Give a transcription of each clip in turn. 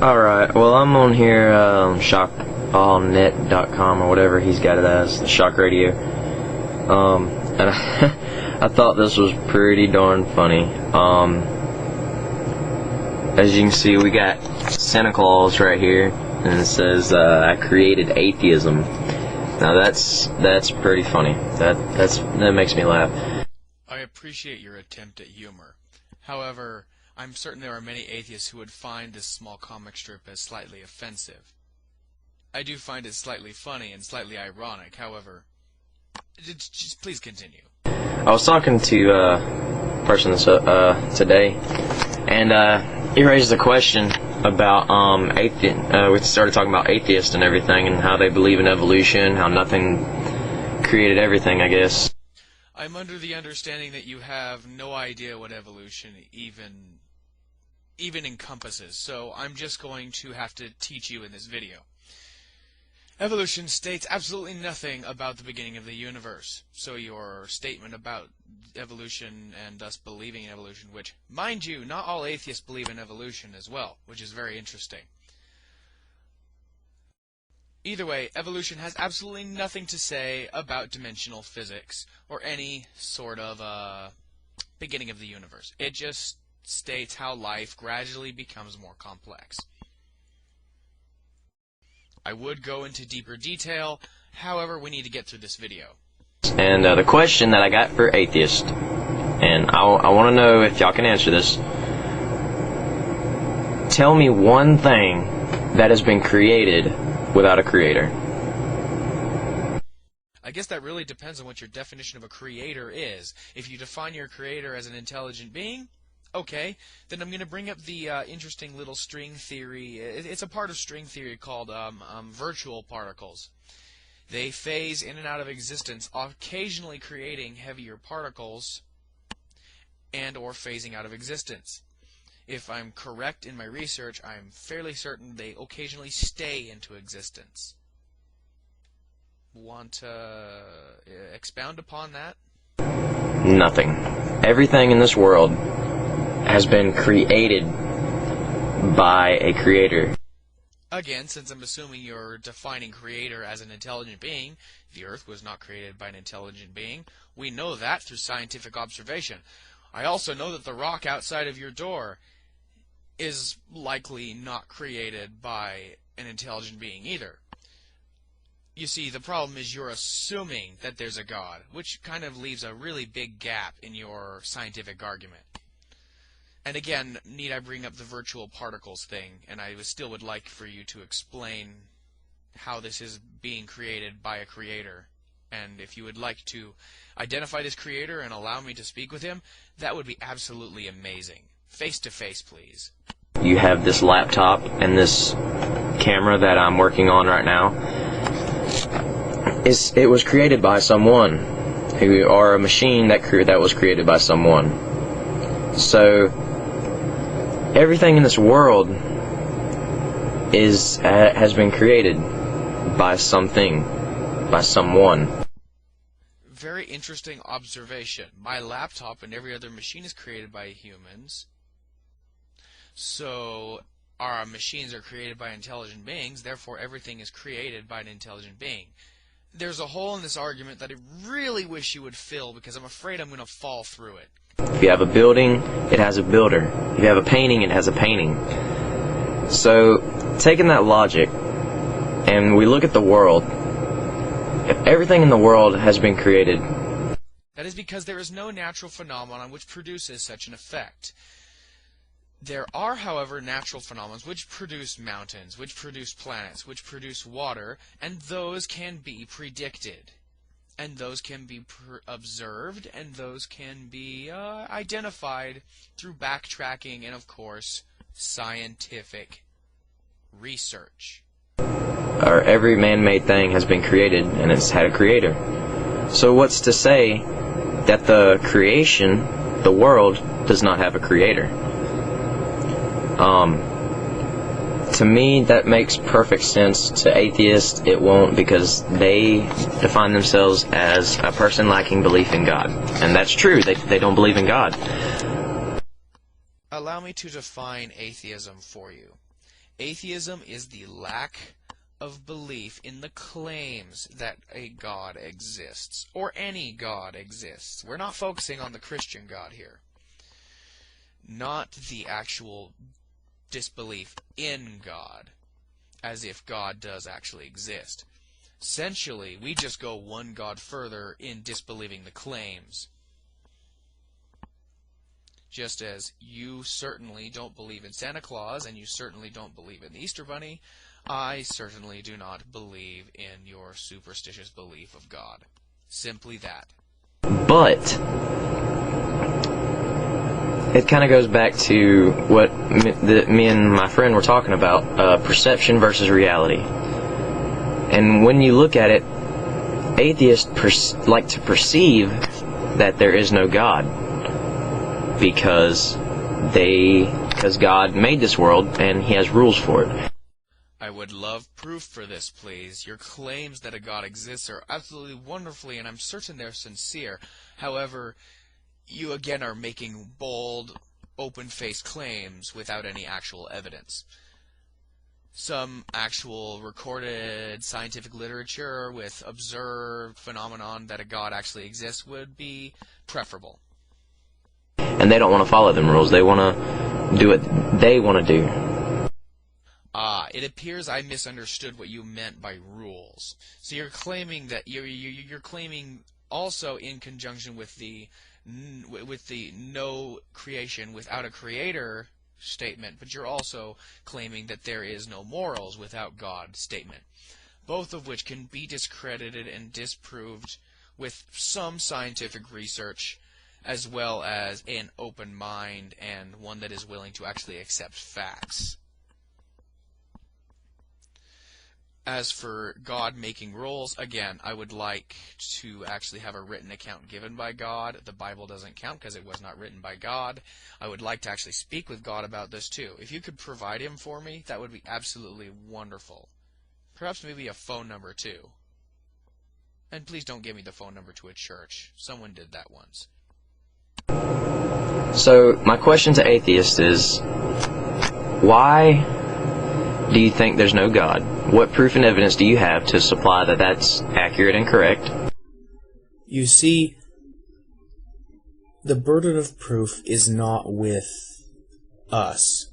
Alright, well I'm on here, shockallnet.com or whatever he's got it as, the Shock Radio. And I thought this was pretty darn funny. As you can see, we got Santa Claus right here, and it says, I created atheism. Now that's pretty funny. That makes me laugh. I appreciate your attempt at humor. However, I'm certain there are many atheists who would find this small comic strip as slightly offensive. I do find it slightly funny and slightly ironic, however, just please continue. I was talking to a person today, and he raised a question about we started talking about atheists and everything, and how they believe in evolution, how nothing created everything, I guess. I'm under the understanding that you have no idea what evolution even encompasses, so I'm just going to have to teach you in this video. Evolution states absolutely nothing about the beginning of the universe, so your statement about evolution and us believing in evolution, which, mind you, not all atheists believe in evolution as well, which is very interesting. Either way, evolution has absolutely nothing to say about dimensional physics or any sort of beginning of the universe. It just states how life gradually becomes more complex. I would go into deeper detail, however, we need to get through this video. And the question that I got for atheists, and I want to know if y'all can answer this. Tell me one thing that has been created without a creator. I guess that really depends on what your definition of a creator is. If you define your creator as an intelligent being, okay, then I'm going to bring up the interesting little string theory. It's a part of string theory called virtual particles. They phase in and out of existence, occasionally creating heavier particles and or phasing out of existence. If I'm correct in my research, I'm fairly certain they occasionally stay into existence. Want to expound upon that? Nothing. Everything in this world has been created by a creator. Again, since I'm assuming you're defining creator as an intelligent being, the Earth was not created by an intelligent being. We know that through scientific observation. I also know that the rock outside of your door is likely not created by an intelligent being either. You see, the problem is you're assuming that there's a God, which kind of leaves a really big gap in your scientific argument. And again, need I bring up the virtual particles thing, and I still would like for you to explain how this is being created by a creator. And if you would like to identify this creator and allow me to speak with him, that would be absolutely amazing. Face to face, please. You have this laptop and this camera that I'm working on right now. It was created by someone, or a machine that was created by someone. So everything in this world has been created by something, by someone. Very interesting observation. My laptop and every other machine is created by humans. So our machines are created by intelligent beings, therefore everything is created by an intelligent being. There's a hole in this argument that I really wish you would fill, because I'm afraid I'm going to fall through it. If you have a building, it has a builder. If you have a painting, it has a painting. So, taking that logic, and we look at the world, if everything in the world has been created, that is because there is no natural phenomenon which produces such an effect. There are, however, natural phenomena which produce mountains, which produce planets, which produce water, and those can be predicted. And those can be observed, and those can be identified through backtracking and, of course, scientific research. Or every man-made thing has been created, and it's had a creator. So what's to say that the creation, the world, does not have a creator? To me, that makes perfect sense. To atheists, it won't, because they define themselves as a person lacking belief in God. And that's true. They don't believe in God. Allow me to define atheism for you. Atheism is the lack of belief in the claims that a God exists, or any God exists. We're not focusing on the Christian God here. Not the actual disbelief in God, as if God does actually exist. Essentially, we just go one God further in disbelieving the claims. Just as you certainly don't believe in Santa Claus, and you certainly don't believe in the Easter Bunny, I certainly do not believe in your superstitious belief of God. Simply that. But it kind of goes back to what me and my friend were talking about, perception versus reality. And when you look at it, atheists like to perceive that there is no God because God made this world and He has rules for it. I would love proof for this, please. Your claims that a God exists are absolutely wonderfully, and I'm certain they're sincere. However, you again are making bold, open-faced claims without any actual evidence. Some actual recorded scientific literature with observed phenomenon that a God actually exists would be preferable. And they don't want to follow them rules. They want to do what they want to do. It appears I misunderstood what you meant by rules. So you're claiming that you're claiming also in conjunction with the no creation without a creator statement, but you're also claiming that there is no morals without God statement, both of which can be discredited and disproved with some scientific research, as well as an open mind and one that is willing to actually accept facts. As for God making rules, again, I would like to actually have a written account given by God. The Bible doesn't count because it was not written by God. I would like to actually speak with God about this too. If you could provide Him for me, that would be absolutely wonderful. Perhaps maybe a phone number too. And please don't give me the phone number to a church. Someone did that once. So, my question to atheists is, why do you think there's no God? What proof and evidence do you have to supply that that's accurate and correct? You see, the burden of proof is not with us.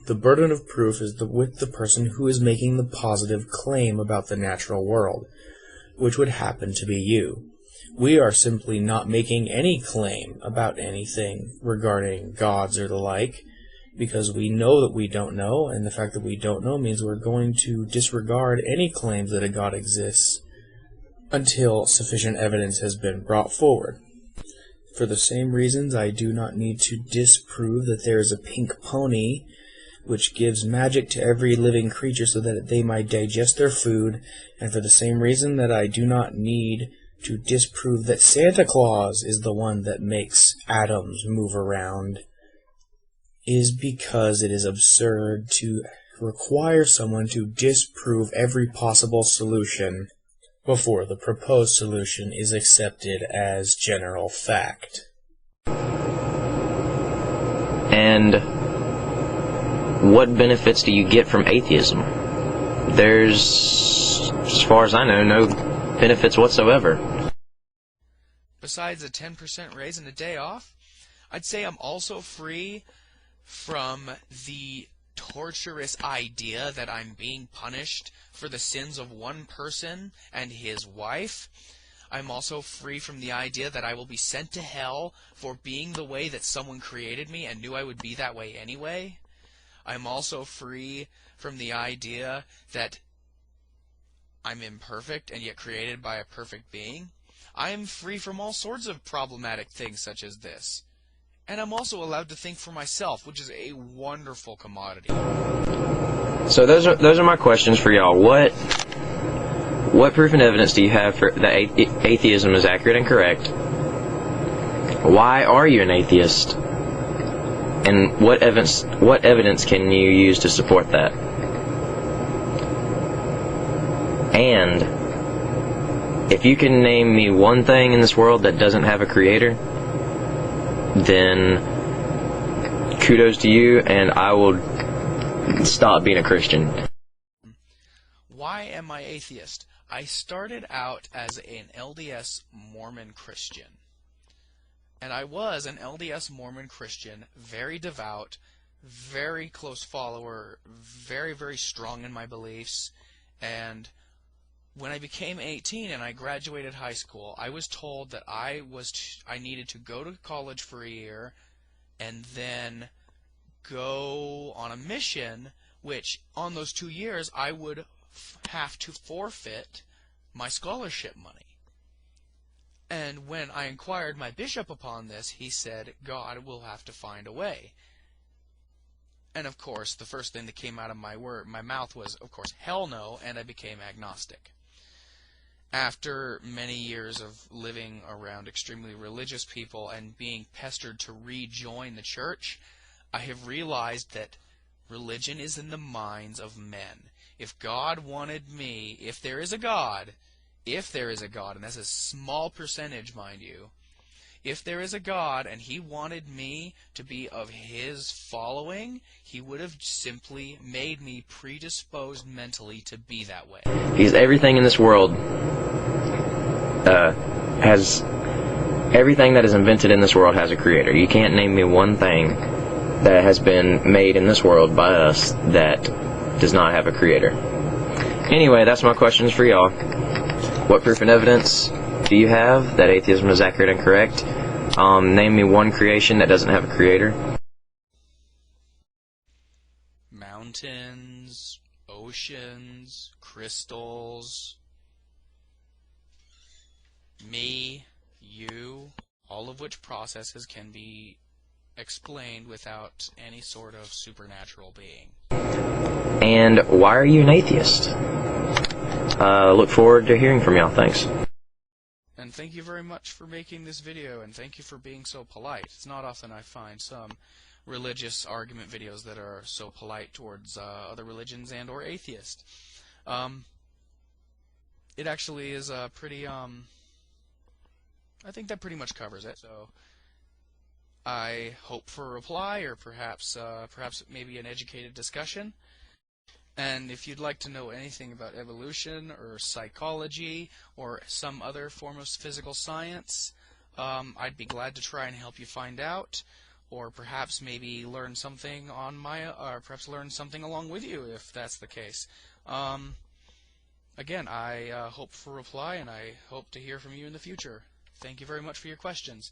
The burden of proof is with the person who is making the positive claim about the natural world, which would happen to be you. We are simply not making any claim about anything regarding gods or the like, because we know that we don't know, and the fact that we don't know means we're going to disregard any claims that a God exists until sufficient evidence has been brought forward. For the same reasons, I do not need to disprove that there is a pink pony which gives magic to every living creature so that they might digest their food, and for the same reason that I do not need to disprove that Santa Claus is the one that makes atoms move around, is because it is absurd to require someone to disprove every possible solution before the proposed solution is accepted as general fact. And what benefits do you get from atheism? There's, as far as I know, no benefits whatsoever. Besides a 10% raise and a day off, I'd say I'm also free from the torturous idea that I'm being punished for the sins of one person and his wife. I'm also free from the idea that I will be sent to hell for being the way that someone created me and knew I would be that way anyway. I'm also free from the idea that I'm imperfect and yet created by a perfect being. I am free from all sorts of problematic things such as this. And I'm also allowed to think for myself, which is a wonderful commodity. So those are my questions for y'all. What proof and evidence do you have for that atheism is accurate and correct? Why are you an atheist? And what evidence can you use to support that? And if you can name me one thing in this world that doesn't have a creator, then kudos to you, and I will stop being a Christian? Why am I atheist? I started out as an LDS Mormon Christian. And I was an LDS Mormon Christian, very devout, very close follower, very, very strong in my beliefs. And when I became 18 and I graduated high school, I was told that I needed to go to college for a year and then go on a mission, which on those 2 years I would have to forfeit my scholarship money. And when I inquired my bishop upon this, he said, God will have to find a way. And of course, the first thing that came out of my mouth was, of course, hell no, and I became agnostic. After many years of living around extremely religious people and being pestered to rejoin the church, I have realized that religion is in the minds of men. If God wanted me, if there is a God, and that's a small percentage, mind you, if there is a God and he wanted me to be of his following, he would have simply made me predisposed mentally to be that way. Because everything in this world everything that is invented in this world has a creator. You can't name me one thing that has been made in this world by us that does not have a creator. Anyway, that's my questions for y'all. What proof and evidence do you have that atheism is accurate and correct? Name me one creation that doesn't have a creator. Mountains, oceans, crystals, me, you, all of which processes can be explained without any sort of supernatural being. And why are you an atheist? Look forward to hearing from y'all. Thanks. And thank you very much for making this video, and thank you for being so polite. It's not often I find some religious argument videos that are so polite towards other religions and or atheists. It actually is pretty, I think that pretty much covers it. So I hope for a reply, or perhaps maybe an educated discussion. And if you'd like to know anything about evolution or psychology or some other form of physical science, I'd be glad to try and help you find out, or perhaps maybe learn something or perhaps learn something along with you if that's the case. Again, I hope for a reply, and I hope to hear from you in the future. Thank you very much for your questions.